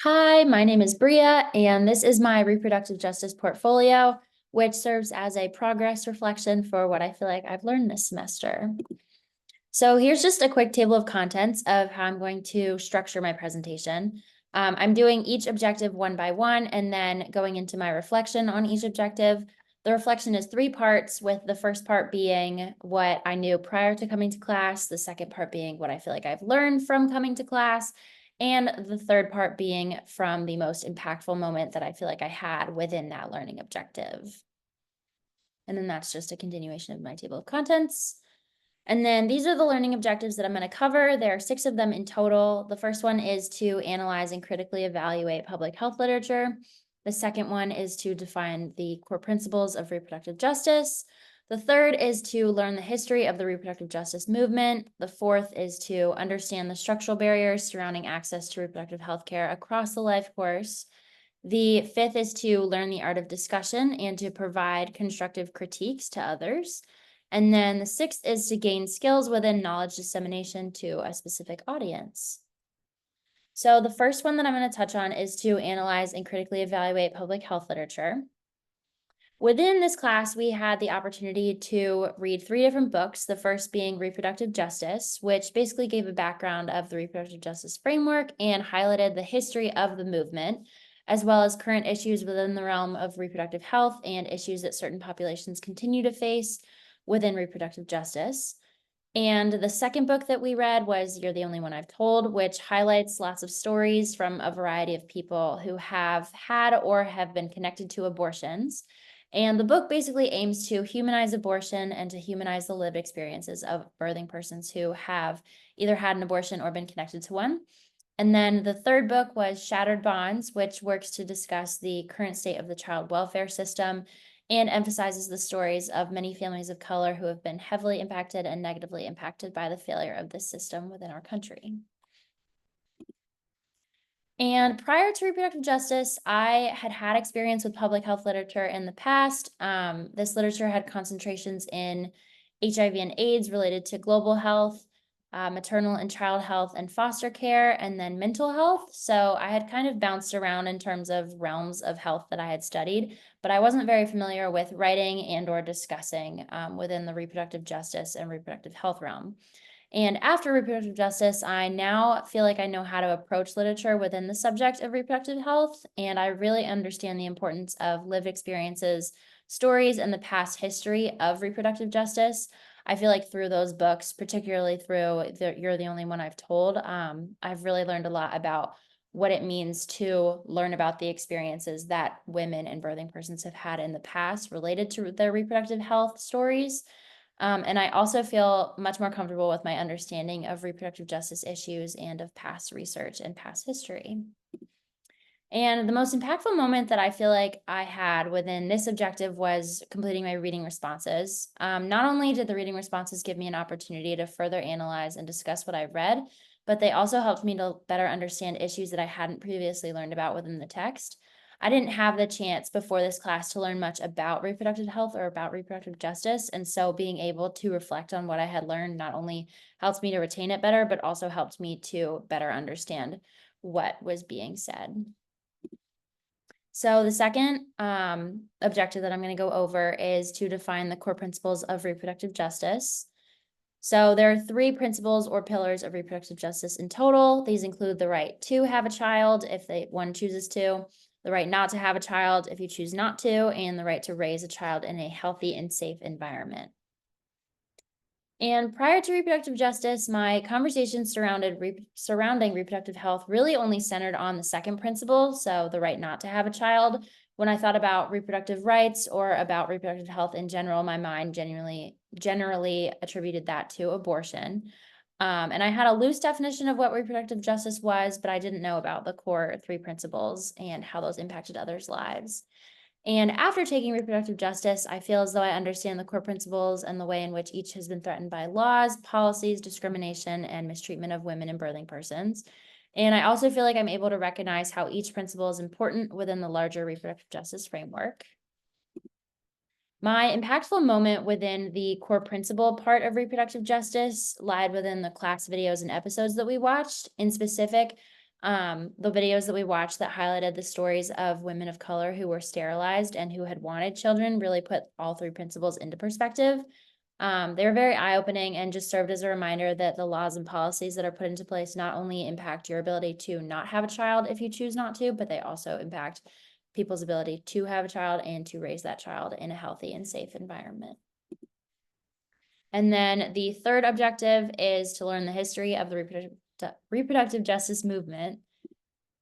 Hi, my name is Bria, and this is my reproductive justice portfolio, which serves as a progress reflection for what I feel like I've learned this semester. So here's just a quick table of contents of how I'm going to structure my presentation. I'm doing each objective one by one and then going into my reflection on each objective. The reflection is 3 parts, with the first part being what I knew prior to coming to class, the second part being what I feel like I've learned from coming to class, and the third part being from the most impactful moment that I feel like I had within that learning objective. And then that's just a continuation of my table of contents. And then these are the learning objectives that I'm going to cover. There are 6 of them in total. The first one is to analyze and critically evaluate public health literature. The second one is to define the core principles of reproductive justice. The third is to learn the history of the reproductive justice movement. The fourth is to understand the structural barriers surrounding access to reproductive health care across the life course. The fifth is to learn the art of discussion and to provide constructive critiques to others. And then the sixth is to gain skills within knowledge dissemination to a specific audience. So the first one that I'm going to touch on is to analyze and critically evaluate public health literature. Within this class, we had the opportunity to read 3 different books, the first being Reproductive Justice, which basically gave a background of the reproductive justice framework and highlighted the history of the movement, as well as current issues within the realm of reproductive health and issues that certain populations continue to face within reproductive justice. And the second book that we read was You're the Only One I've Told, which highlights lots of stories from a variety of people who have had or have been connected to abortions. And the book basically aims to humanize abortion and to humanize the lived experiences of birthing persons who have either had an abortion or been connected to one. And then the third book was Shattered Bonds, which works to discuss the current state of the child welfare system and emphasizes the stories of many families of color who have been heavily impacted and negatively impacted by the failure of this system within our country. And prior to reproductive justice, I had experience with public health literature in the past. This literature had concentrations in HIV and AIDS related to global health, maternal and child health and foster care, and then mental health. So I had kind of bounced around in terms of realms of health that I had studied, but I wasn't very familiar with writing and or discussing within the reproductive justice and reproductive health realm. And after reproductive justice, I now feel like I know how to approach literature within the subject of reproductive health, and I really understand the importance of lived experiences, stories, and the past history of reproductive justice. I feel like through those books, particularly through You're the Only One I've Told, I've really learned a lot about what it means to learn about the experiences that women and birthing persons have had in the past related to their reproductive health stories. And I also feel much more comfortable with my understanding of reproductive justice issues and of past research and past history. And the most impactful moment that I feel like I had within this objective was completing my reading responses. Not only did the reading responses give me an opportunity to further analyze and discuss what I read, but they also helped me to better understand issues that I hadn't previously learned about within the text. I didn't have the chance before this class to learn much about reproductive health or about reproductive justice. And so being able to reflect on what I had learned not only helped me to retain it better, but also helped me to better understand what was being said. So the second objective that I'm going to go over is to define the core principles of reproductive justice. So there are 3 principles or pillars of reproductive justice in total. These include the right to have a child if one chooses to, the right not to have a child if you choose not to, and the right to raise a child in a healthy and safe environment. And prior to reproductive justice, my conversations surrounding reproductive health really only centered on the second principle, so the right not to have a child. When I thought about reproductive rights or about reproductive health in general, my mind generally attributed that to abortion. And I had a loose definition of what reproductive justice was, but I didn't know about the core 3 principles and how those impacted others' lives. And after taking reproductive justice, I feel as though I understand the core principles and the way in which each has been threatened by laws, policies, discrimination, and mistreatment of women and birthing persons. And I also feel like I'm able to recognize how each principle is important within the larger reproductive justice framework. My impactful moment within the core principle part of reproductive justice lied within the class videos and episodes that we watched. In specific, The videos that we watched that highlighted the stories of women of color who were sterilized and who had wanted children really put all three principles into perspective. They were very eye-opening and just served as a reminder that the laws and policies that are put into place not only impact your ability to not have a child if you choose not to, but they also impact people's ability to have a child and to raise that child in a healthy and safe environment. And then the third objective is to learn the history of the reproductive justice movement.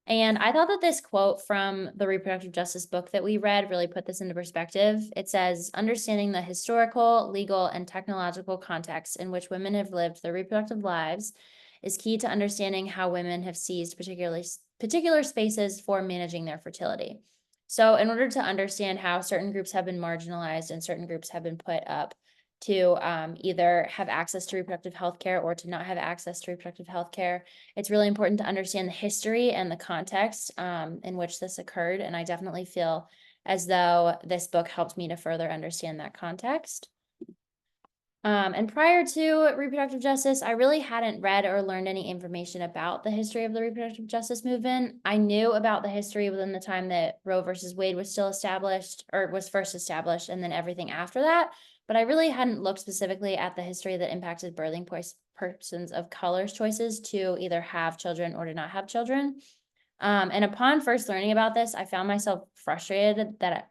And I thought that this quote from the reproductive justice book that we read really put this into perspective. It says, understanding the historical, legal, and technological context in which women have lived their reproductive lives is key to understanding how women have seized particular spaces for managing their fertility. So in order to understand how certain groups have been marginalized and certain groups have been put up to either have access to reproductive health care or to not have access to reproductive health care, it's really important to understand the history and the context in which this occurred. And I definitely feel as though this book helped me to further understand that context. And prior to reproductive justice, I really hadn't read or learned any information about the history of the reproductive justice movement. I knew about the history within the time that Roe versus Wade was still established, or was first established, and then everything after that. But I really hadn't looked specifically at the history that impacted birthing persons of color's choices to either have children or to not have children. And upon first learning about this, I found myself frustrated that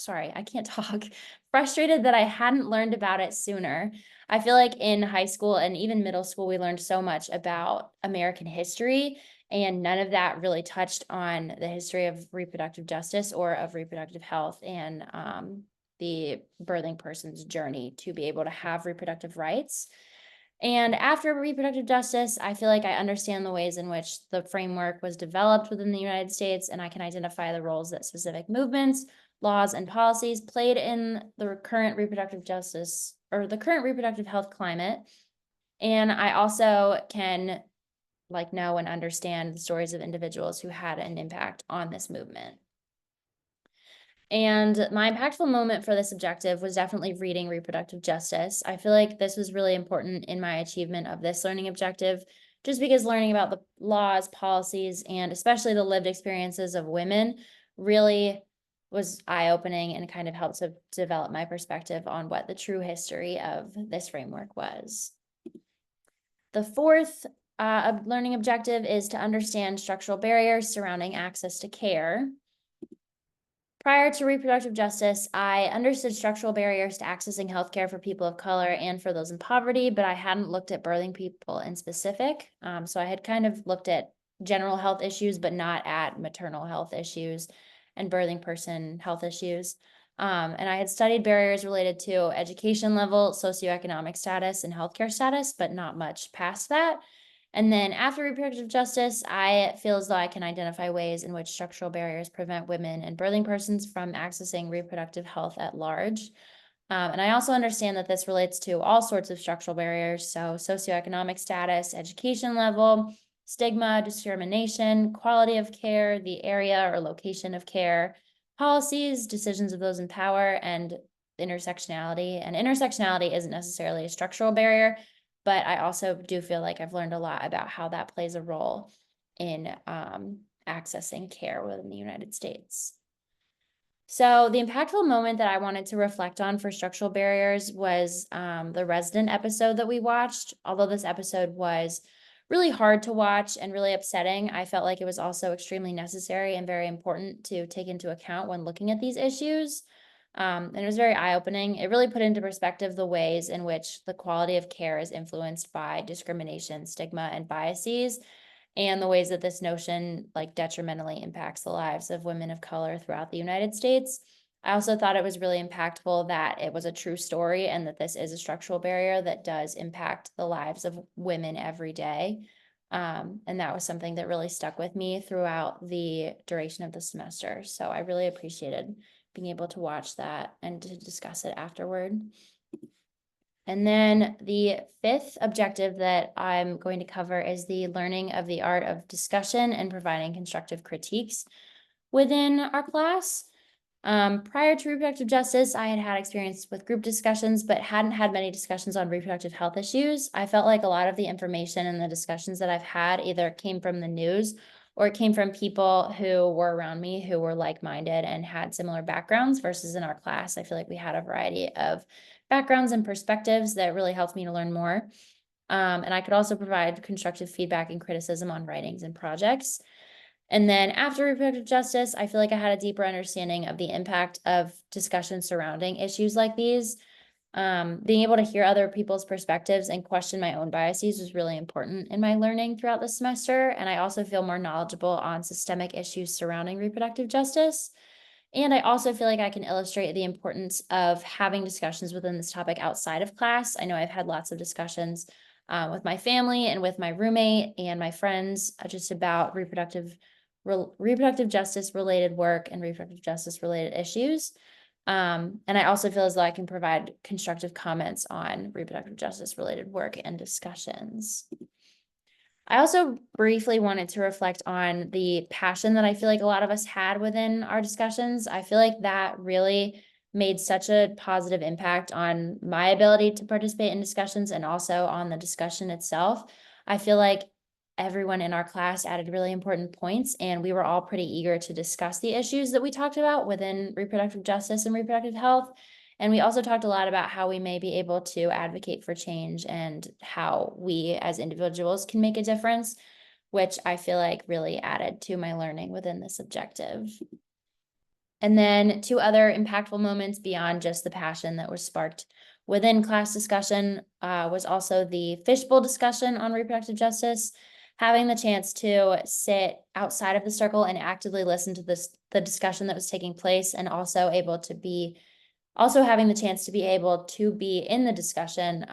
I can't talk. Frustrated that I hadn't learned about it sooner. I feel like in high school and even middle school, we learned so much about American history, and none of that really touched on the history of reproductive justice or of reproductive health and the birthing person's journey to be able to have reproductive rights. And after reproductive justice, I feel like I understand the ways in which the framework was developed within the United States, and I can identify the roles that specific movements, laws, and policies played in the current reproductive justice or the current reproductive health climate. And I also can know and understand the stories of individuals who had an impact on this movement. And my impactful moment for this objective was definitely reading Reproductive Justice. I feel like this was really important in my achievement of this learning objective, just because learning about the laws, policies, and especially the lived experiences of women really was eye-opening and kind of helped to develop my perspective on what the true history of this framework was. The fourth learning objective is to understand structural barriers surrounding access to care. Prior to reproductive justice, I understood structural barriers to accessing healthcare for people of color and for those in poverty, but I hadn't looked at birthing people in specific. So I had kind of looked at general health issues, but not at maternal health issues and birthing person health issues. And I had studied barriers related to education level, socioeconomic status, and healthcare status, but not much past that. And then after reproductive justice, I feel as though I can identify ways in which structural barriers prevent women and birthing persons from accessing reproductive health at large. And I also understand that this relates to all sorts of structural barriers, so socioeconomic status, education level, stigma, discrimination, quality of care, the area or location of care, policies, decisions of those in power, and intersectionality. And intersectionality isn't necessarily a structural barrier, but I also do feel like I've learned a lot about how that plays a role in accessing care within the United States. So the impactful moment that I wanted to reflect on for structural barriers was the resident episode that we watched. Although this episode was really hard to watch and really upsetting, I felt like it was also extremely necessary and very important to take into account when looking at these issues. And it was very eye-opening. It really put into perspective the ways in which the quality of care is influenced by discrimination, stigma, and biases, and the ways that this notion detrimentally impacts the lives of women of color throughout the United States. I also thought it was really impactful that it was a true story and that this is a structural barrier that does impact the lives of women every day. And that was something that really stuck with me throughout the duration of the semester. So I really appreciated being able to watch that and to discuss it afterward. And then the fifth objective that I'm going to cover is the learning of the art of discussion and providing constructive critiques within our class. Prior to reproductive justice, I had had experience with group discussions, but hadn't had many discussions on reproductive health issues. I felt like a lot of the information and the discussions that I've had either came from the news or it came from people who were around me who were like-minded and had similar backgrounds versus in our class. I feel like we had a variety of backgrounds and perspectives that really helped me to learn more. And I could also provide constructive feedback and criticism on writings and projects. And then after reproductive justice, I feel like I had a deeper understanding of the impact of discussion surrounding issues like these. Being able to hear other people's perspectives and question my own biases was really important in my learning throughout the semester. And I also feel more knowledgeable on systemic issues surrounding reproductive justice. And I also feel like I can illustrate the importance of having discussions within this topic outside of class. I know I've had lots of discussions with my family and with my roommate and my friends just about reproductive justice related work and reproductive justice related issues. And I also feel as though I can provide constructive comments on reproductive justice related work and discussions. I also briefly wanted to reflect on the passion that I feel like a lot of us had within our discussions. I feel like that really made such a positive impact on my ability to participate in discussions and also on the discussion itself. I feel like everyone in our class added really important points, and we were all pretty eager to discuss the issues that we talked about within reproductive justice and reproductive health. And we also talked a lot about how we may be able to advocate for change and how we as individuals can make a difference, which I feel like really added to my learning within this objective. And then two other impactful moments beyond just the passion that was sparked within class discussion was also the fishbowl discussion on reproductive justice. Having the chance to sit outside of the circle and actively listen to the discussion that was taking place, and also having the chance to be able to be in the discussion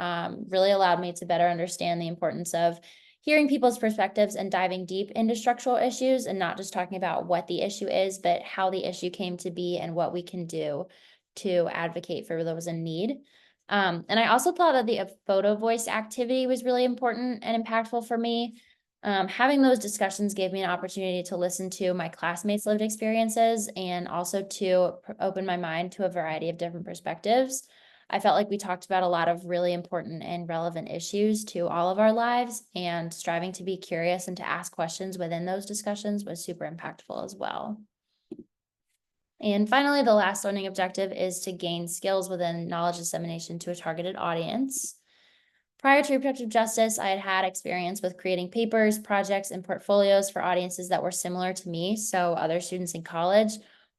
really allowed me to better understand the importance of hearing people's perspectives and diving deep into structural issues and not just talking about what the issue is, but how the issue came to be and what we can do to advocate for those in need. And I also thought that the photo voice activity was really important and impactful for me. Having those discussions gave me an opportunity to listen to my classmates' lived experiences and also to open my mind to a variety of different perspectives. I felt like we talked about a lot of really important and relevant issues to all of our lives, and striving to be curious and to ask questions within those discussions was super impactful as well. And finally, the last learning objective is to gain skills within knowledge dissemination to a targeted audience. Prior to reproductive justice, I had had experience with creating papers, projects, and portfolios for audiences that were similar to me, so other students in college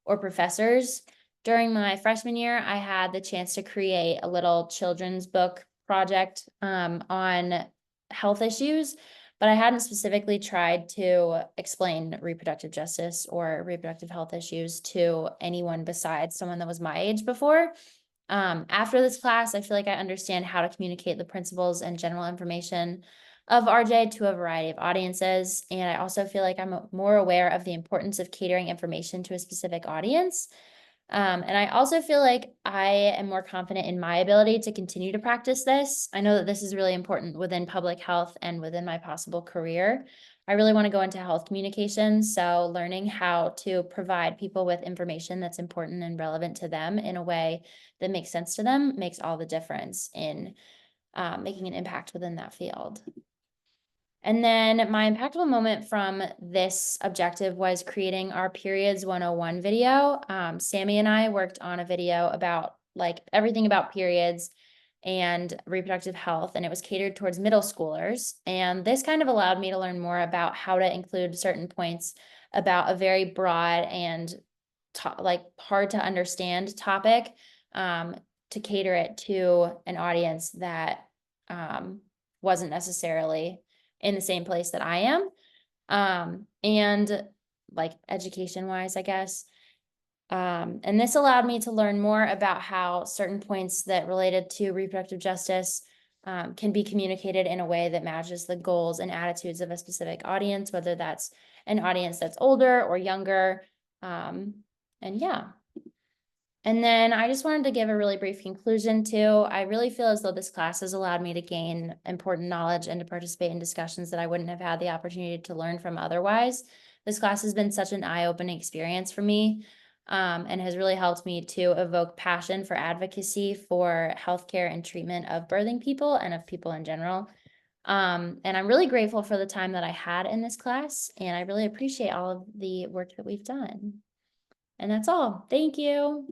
or professors. During my freshman year, I had the chance to create a little children's book project on health issues, but I hadn't specifically tried to explain reproductive justice or reproductive health issues to anyone besides someone that was my age before. After this class, I feel like I understand how to communicate the principles and general information of RJ to a variety of audiences. And I also feel like I'm more aware of the importance of catering information to a specific audience. And I also feel like I am more confident in my ability to continue to practice this. I know that this is really important within public health and within my possible career. I really want to go into health communications, so learning how to provide people with information that's important and relevant to them in a way that makes sense to them makes all the difference in making an impact within that field. And then my impactful moment from this objective was creating our Periods 101 video. Sammy and I worked on a video about like everything about periods and reproductive health, and it was catered towards middle schoolers. And this kind of allowed me to learn more about how to include certain points about a very broad and hard to understand topic to cater it to an audience that wasn't necessarily in the same place that I am, and like education wise, I guess. And this allowed me to learn more about how certain points that related to reproductive justice can be communicated in a way that matches the goals and attitudes of a specific audience, whether that's an audience that's older or younger. And yeah. And then I just wanted to give a really brief conclusion too. I really feel as though this class has allowed me to gain important knowledge and to participate in discussions that I wouldn't have had the opportunity to learn from otherwise. This class has been such an eye-opening experience for me. and has really helped me to evoke passion for advocacy for healthcare and treatment of birthing people and of people in general. And I'm really grateful for the time that I had in this class, and I really appreciate all of the work that we've done. And that's all. Thank you.